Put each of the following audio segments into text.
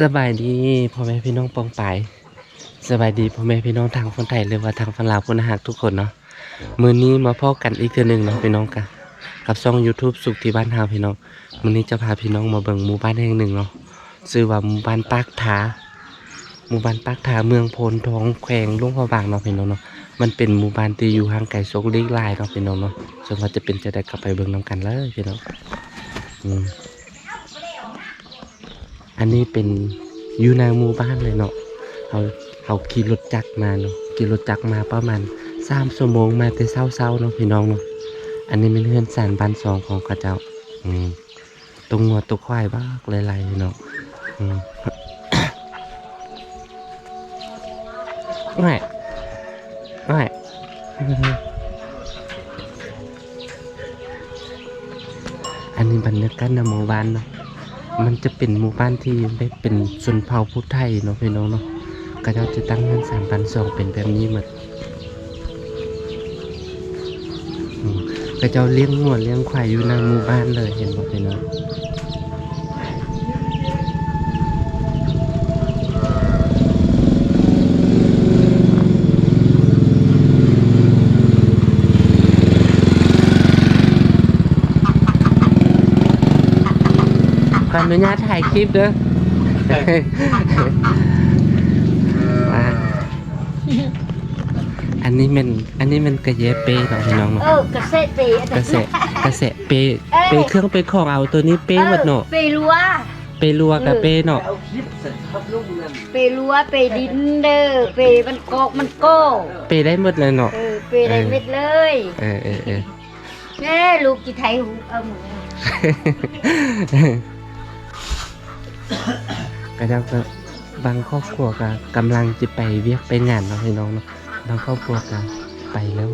สบายดีพ่อแม่พี่น้องปองปายสบายดีพ่อแม่พี่น้องทางคนไทยหรือว่าทางฝั่งลาวพุ่นฮักทุกคนเนาะมื้อนี้มาพบกันอีกเทื่อนึงเนาะพี่น้องกันกับช่อง YouTube สุขที่บ้านเฮาพี่น้องมื้อนี้จะพาพี่น้องมาเบิ่งหมู่บ้านแห่งหนึ่งเนาะชื่อว่าหมู่บ้านปากถาหมู่บ้านปากถาเมืองโพนทองแขวงหลวงพระบางเนาะพี่น้องเนาะมันเป็นหมู่บ้านที่อยู่ห่างไกลโซกลีกหลายเนาะพี่น้องเนาะส่วนว่าจะเป็นจะได้กลับไปเบิ่งนํกันเลยพี่น้องอันนี้เป็นอยู่ในหมู่บ้านเลยเนาะเขาขี่รถจักรมาเนาะขี่รถจักรมาประมาณ3 ชั่วโมงมาแต่เช้าๆเนาะพี่น้องเนาะอันนี้เป็นเฮือนสานบ้านสองของเขาเจ้าตรงงัวตัวควายบ้าหลายๆเนาะไม่อันนี้บรรยากาศในหมู่บ้านเนาะมันจะเป็นหมู่บ้านที่ได้เป็นชนเผ่าผู้ไทยเนาะพี่น้องเนาะก็จะตั้งเงิน3,200เป็นแบบนี้หมดก็จะเลี้ยงงัวเลี้ยงควายอยู่ในหมู่บ้านเลยเห็นบ่พี่น้องขออนุญาตถ่ายคลิปเด้ออันนี้มันกระเยเป้เนาะพี่น้องเนาะกระเซะเปกระเสะเป้เครื่องเป้ของเอาตัวนี้เป้หมดเนาะเปรัวกับเป้เนาะเปรัวเปดินเด้อเปมันกอกมันโก้เป้ได้หมดเลยเนาะเปได้เม็ดเลยแม่ลูกกี่ไทยหูหมูก็จะบางครอบครัวก็กำลังจะไปเวียกไปงานเนาะพี่น้องเนาะบางครอบครัวก็ไปแล้ว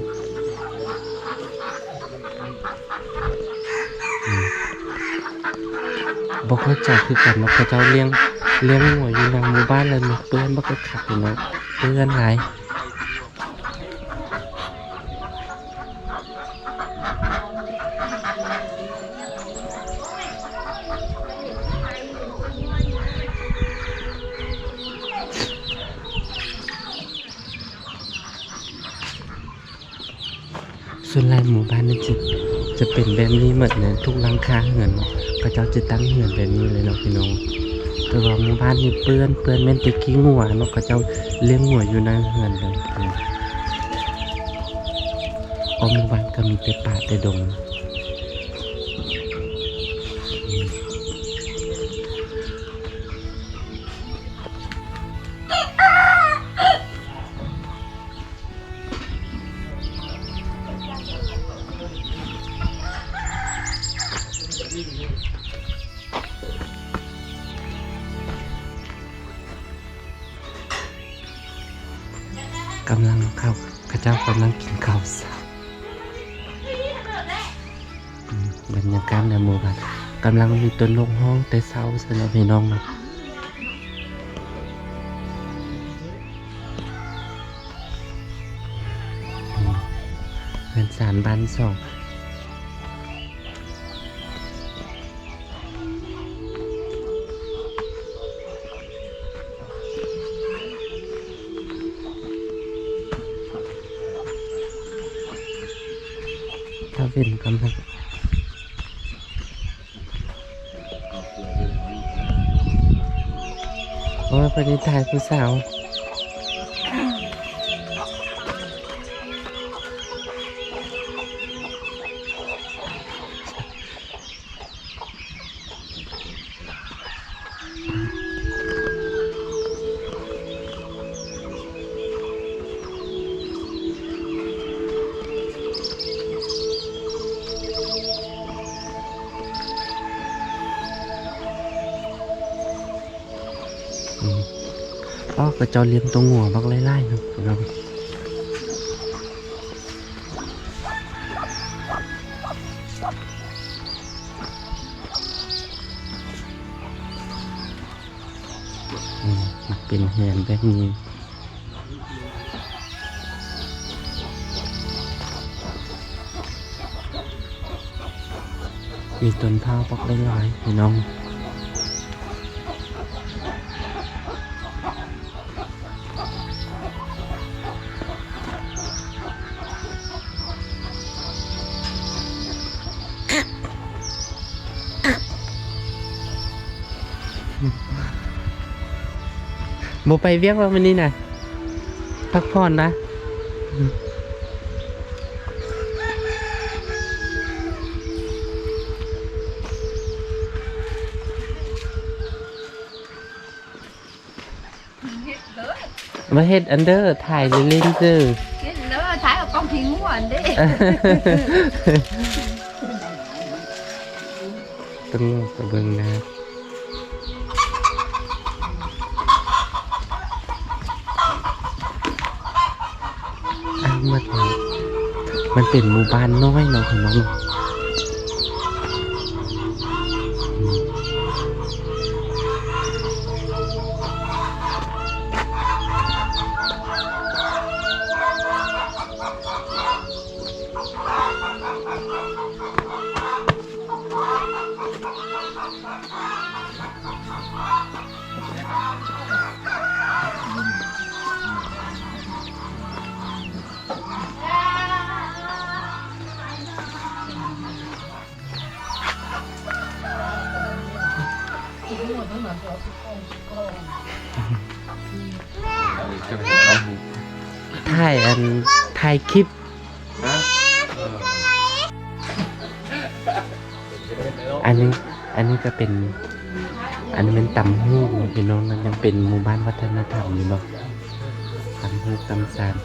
บอกว่าจากคือกันเนาะเขาเจ้าเลี้ยงหัวอยู่ในหมู่บ้านเลยเนาะเปื้อนบ่ก็ขัดอยู่เนาะเปื้อนหลายส่วนหลายหมู่บ้านนี่จะเป็นแบบนี้หมดเลยทุกหลังคาเหือนเนาะเขาเจ้าจะตั้งเหือนแบบนี้เลยเนาะพี่น้องแต่ว่าหมู่บ้านนี่เปื้อนแม่นแต่ขี้งัวเนาะเขาเจ้าเลี้ยงงัวอยู่ในเหือนเลยหมู่บ้านก็มีแต่ป่าแต่ดงกำลังข้าเจ้ากำลังกินข้าวเช้าบรรยากาศในหมู่บ้านกำลังมีต้นนกฮ้องแต่เช้าซะแล้วพี่น้องเนาะเป็นสารบ้านสองถ้าเป็นกำลังโอ้ยไปถ่ายผู้สาวก็จะเลี้ยงตัวงัวบักไล่ๆเนาะเราเป็นแฮนแบบนี้ มีต้นเผาปักหลายๆพี่น้อง บ่ไปเวียกว่ามื้อนี้น่ะพักผ่อนนะมาเฮ็ดอันเดอร์ถ่ายเล่นๆซื่อ cái đó thái là con thì muốn đấy ต้องกระเบิงนะมาถึงมันเป็นหมู่บ้านน้อยเนาะพี่น้องถ่ายคลิปอันนี้ก็เป็นอันนี้เป็นตำฮู้พี่น้องมันยังเป็นหมู่บ้านวัฒนธรรมอยู่เนาะตำฮู้ตำซาน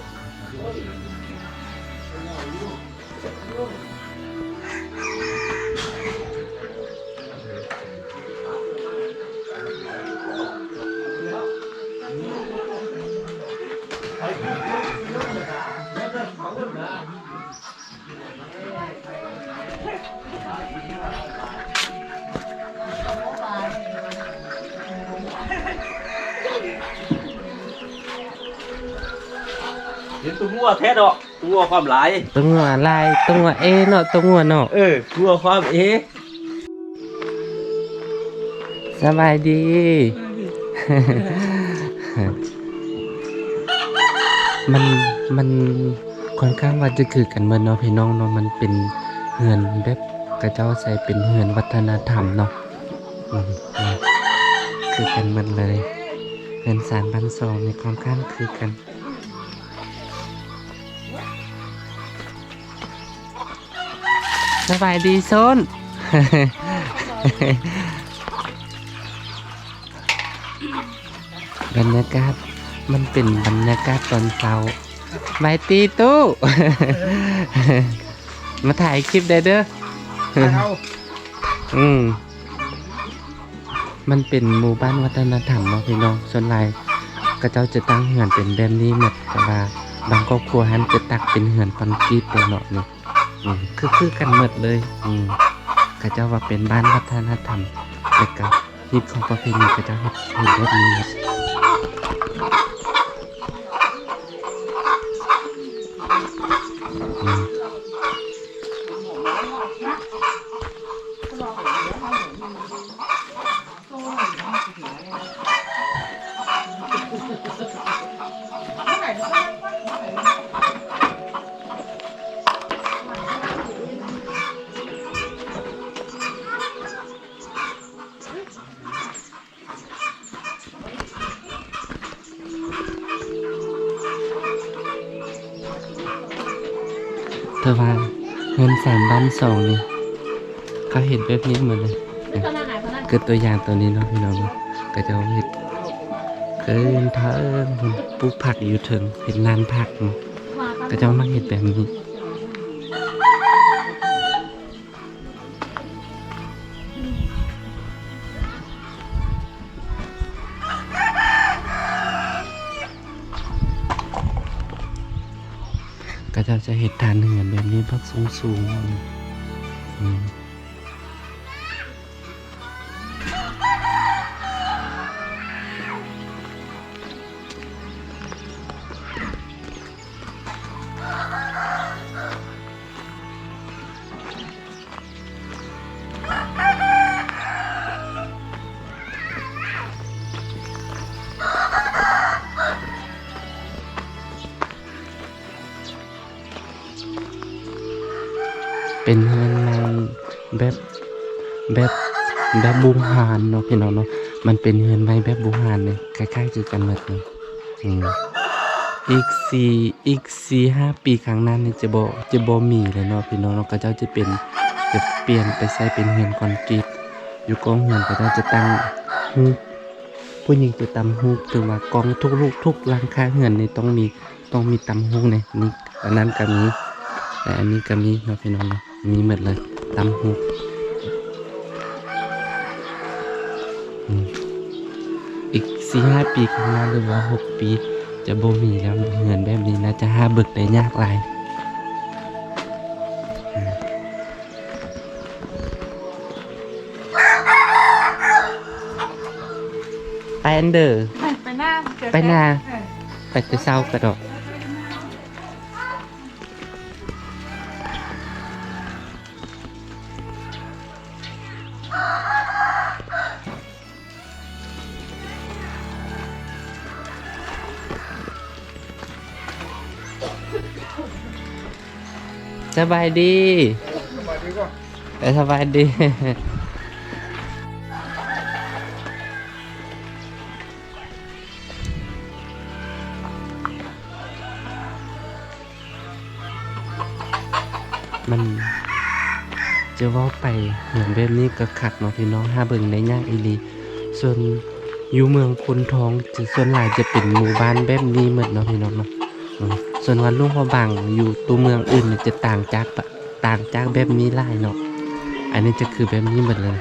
เห็นตัวงัวแท้ดอกตัวงัวความหลาย ตัวงัวลายตัวงัวเอเนาะตัวงัวเนาะ งัวความสบายดี มันค่อนข้างว่าจะคือกันเหมือนเนาะพี่น้องเนาะมันเป็นเฮือนแบบกระเจ้าใส่เป็นเฮือนวัฒนธรรมเนาะคือกันหมดเลยเฮือนสารบ้านซองในค่อนข้างคือกันสบายดีโซน บรรยากาศมันเป็นบรรยากาศตอนเช้าไปตีตู้ มาถ่ายคลิปได้เด้อ มันเป็นหมู่บ้านวัฒนธรรมเนาะพี่น้องส่วนหลายก็เจ้าจะตั้งเหือนเป็นแบบนี้หมดแต่ว่าบางครอบครัวหันจะตักเป็นเหือนคอนกรีตตัวเนาะนี่คือกันหมดเลยก็เจ้าว่าเป็นบ้านวัฒนธรรมแล้วก็ฮิตของประเพณีก็เจ้าเฮ็ดแบบนี้ แต่ว่าเงินสามบ้านสองนี่เขาเห็นแบบนี้หมดเลยเกิดตัวอย่างตัวนี้เนาะพี่น้องก็จะเห็นเกินเทิงปลูกผักอยู่ถึงเป็นลานผักเนาะก็จะมาเห็นแบบนี้ก็จะเห็นทานเหือนแบบนี้พักสูงเป็นเฮือนในแบบบุงหานเนาะพี่น้องเนาะ มันเป็นเฮือนไม้แบบโบราณเลยคล้ายๆคือกันหมดเลยอืมอีก 4-5 ปีข้างหน้านี่จะบ่มีแล้วเนาะพี่น้องเนาะก็เจ้าจะเปลี่ยนไปใช้เป็นเฮือนคอนกรีตอยู่กองเฮือนก็เจ้าจะตั้งฮูกผู้หญิงจะตำฮูกหรือว่ากองทุกลูกทุกหลังคาเฮือนนี่ต้องมีตำฮูกเนี่ยนี่อันนั้นก็มีแต่อันนี้ก็มีเนาะพี่น้องเนาะมีหมดเลยตำฮูกอีก 4-5 ปีข้างหน้าหรือว่า 6 ปีจะบ่มีแล้วเงินแบบนี้น่าจะหาเบิกได้ยากหลายไปอันเดอร์ ไปหน้า ไปหน้า ไปแต่เช้ากระดอกสบายดีสบายดี มันจะเว่าไปเหมือนแบบนี้ก็ขัดเนาะพี่น้องห้าเบิ่งในย่างอีหลีส่วนอยู่เมืองคนท้องจะส่วนหลายจะเป็นหมู่บ้านแบบนี้หมดเนาะพี่น้องเนาะส่วนวันลุงพอบางอยู่ตัวเมืองอื่นนี่จะต่างจากแบบนี้หลายเนาะอันนี้จะคือแบบนี้หมดเลย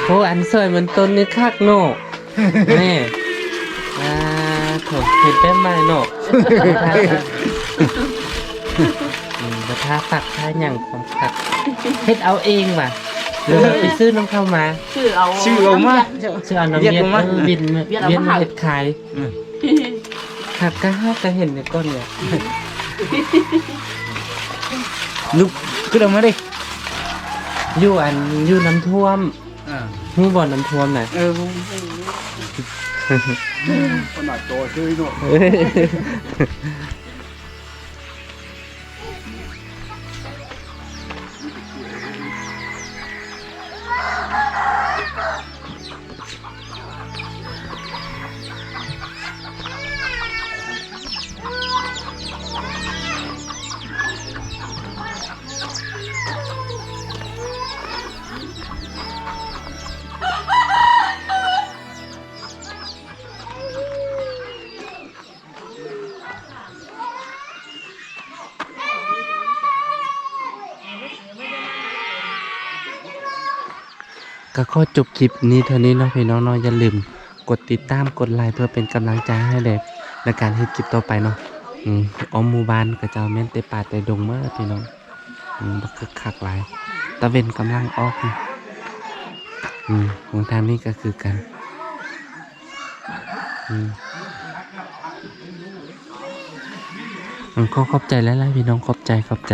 โอ้อันสวยเหมือนต้นนี้คักเนาะแม่โถเห็นแป้มมาเนาะมาทาปักทาหยังของคักเฮ็ดเอาเองว่ะหรือว่าไปซื้อน้ำเข้ามา ชื่อเอา ซื้อเอาน้ำเย็นบินมาเฮ็ดขายคักก็เห็นในก้นเนี่ย ลูกขึ้นออกมาดิ อยู่น้ำท่วมหูบ่อน้ำท่วมน่ะ ขนาดโตชื่อหนู ก็ขอจบคลิปนี้เท่านี้เนาะพี่น้องเนาะอย่าลืมกดติดตามกดไลค์เพื่อเป็นกำลังใจให้เด็กในการเฮ็ดคลิปต่อไปเนาะอ้อมหมู่บ้านก็จะแม่นแต่ป่าแต่ดงเมื่อพี่น้องบักคึกคักหลายตะเวนกำลังออกของทางนี้ก็คือกันขอบใจหลายๆพี่น้องขอบใจ